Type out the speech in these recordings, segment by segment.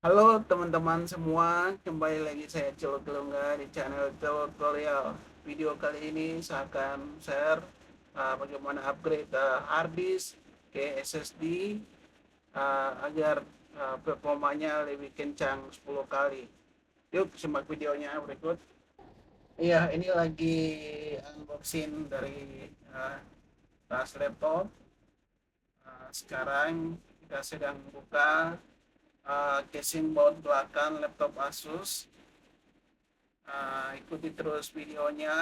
Halo teman-teman semua, kembali lagi saya Celok Gelongga di channel Celok Tutorial. Video kali ini saya akan share bagaimana upgrade hard disk ke SSD agar performanya lebih kencang 10 kali. Yuk simak videonya berikut. Iya, ini lagi unboxing dari uh, tas laptop. Sekarang kita sedang buka casing baut belakang laptop Asus. Ikuti terus videonya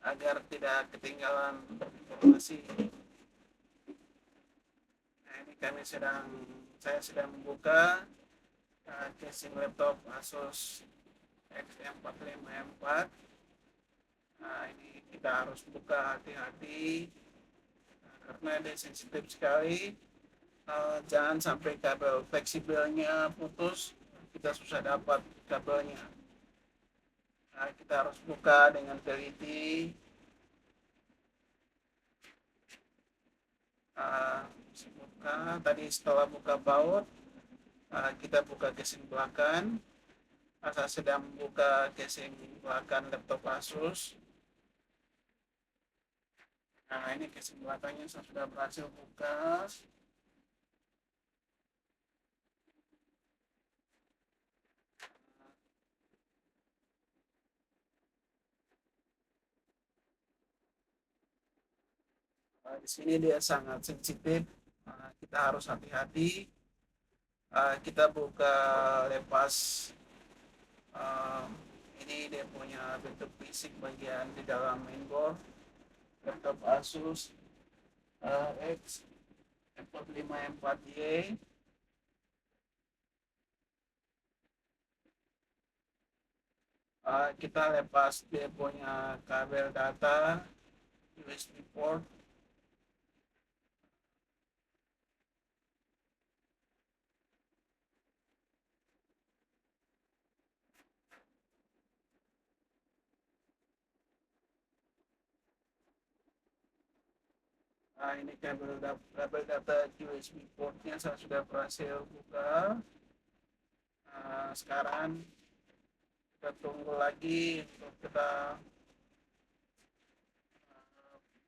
agar tidak ketinggalan informasi. Nah, ini saya sedang membuka casing laptop Asus X45M4. Nah, ini kita harus buka hati-hati karena dia sensitif sekali. Jangan sampai kabel fleksibelnya putus, kita susah dapat kabelnya. Nah, kita harus buka dengan teliti. uh, setelah buka baut, kita buka casing belakang. Saya sedang membuka casing belakang laptop Asus. Nah, ini casing belakangnya saya sudah berhasil buka. Di sini dia sangat sensitif. Kita harus hati-hati. Kita buka lepas. uh, ini dia punya bentuk fisik bagian di dalam mainboard laptop Asus X45M4Y. Kita lepas dia punya kabel data USB port. Ini kabel data USB portnya saya sudah berhasil buka. Sekarang kita tunggu lagi untuk kita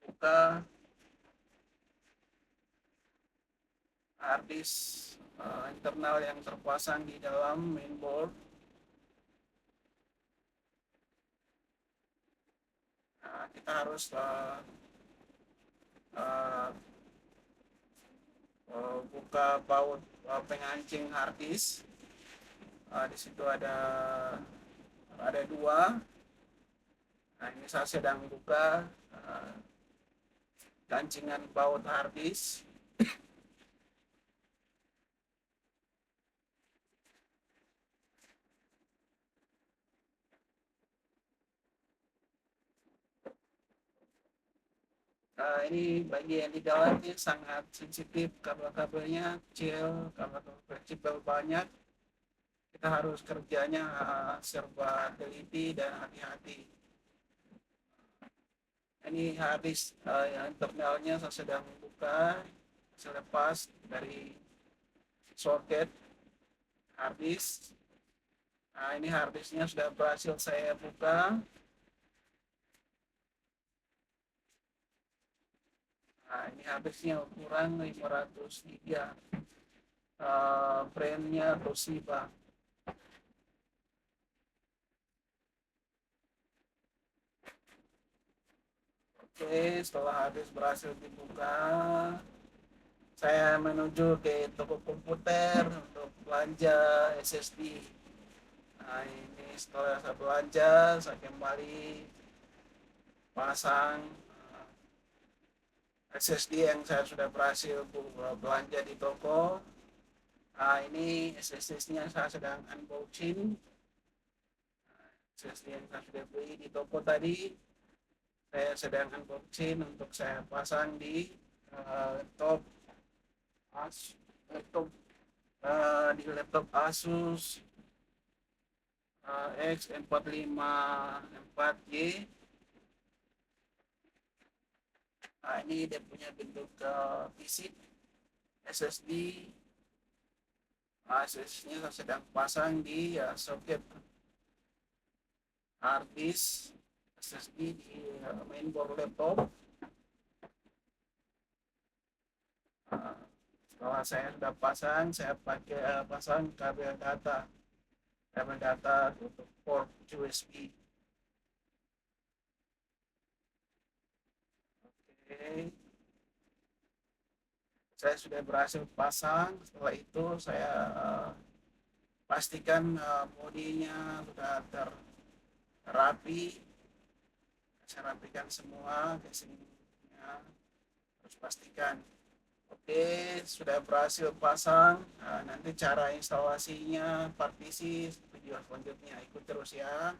buka hard disk internal yang terpasang di dalam mainboard. Kita harus uh, buka baut pengancing hard disk. Di situ ada dua. Nah, ini saya sedang buka gancingan baut hard disk. Ini bagian di dalamnya sangat sensitif, kabel-kabelnya kecil, kabel-kabel fleksibel banyak. Kita harus kerjanya serba teliti dan hati-hati. Ini hard disk yang internalnya saya sedang buka, saya lepas dari soket hard disk. Nah, ini hard disknya sudah berhasil saya buka. Nah, ini hard disknya ukuran 503. Brandnya Toshiba. Oke, setelah hard disk berhasil dibuka, saya menuju ke toko komputer untuk belanja SSD. Nah, ini setelah saya belanja, saya kembali pasang SSD yang saya sudah berhasil belanja di toko. Nah, ini SSD-nya saya sedang unboxing. SSD yang saya sudah beli di toko tadi, saya sedang unboxing untuk saya pasang di laptop Asus, laptop Asus X45M4Y. Nah, ini dia punya bentuk fisik SSD. SSD-nya saya sedang pasang di soket hard disk SSD di mainboard laptop. Setelah saya sudah pasang, saya pakai pasang kabel data untuk port USB. Oke, saya sudah berhasil pasang. Setelah itu saya pastikan bodinya sudah terapi. Saya rapikan semua casingnya, harus pastikan. Oke, sudah berhasil pasang. Nanti cara instalasinya, partisi, video selanjutnya ikut terus ya.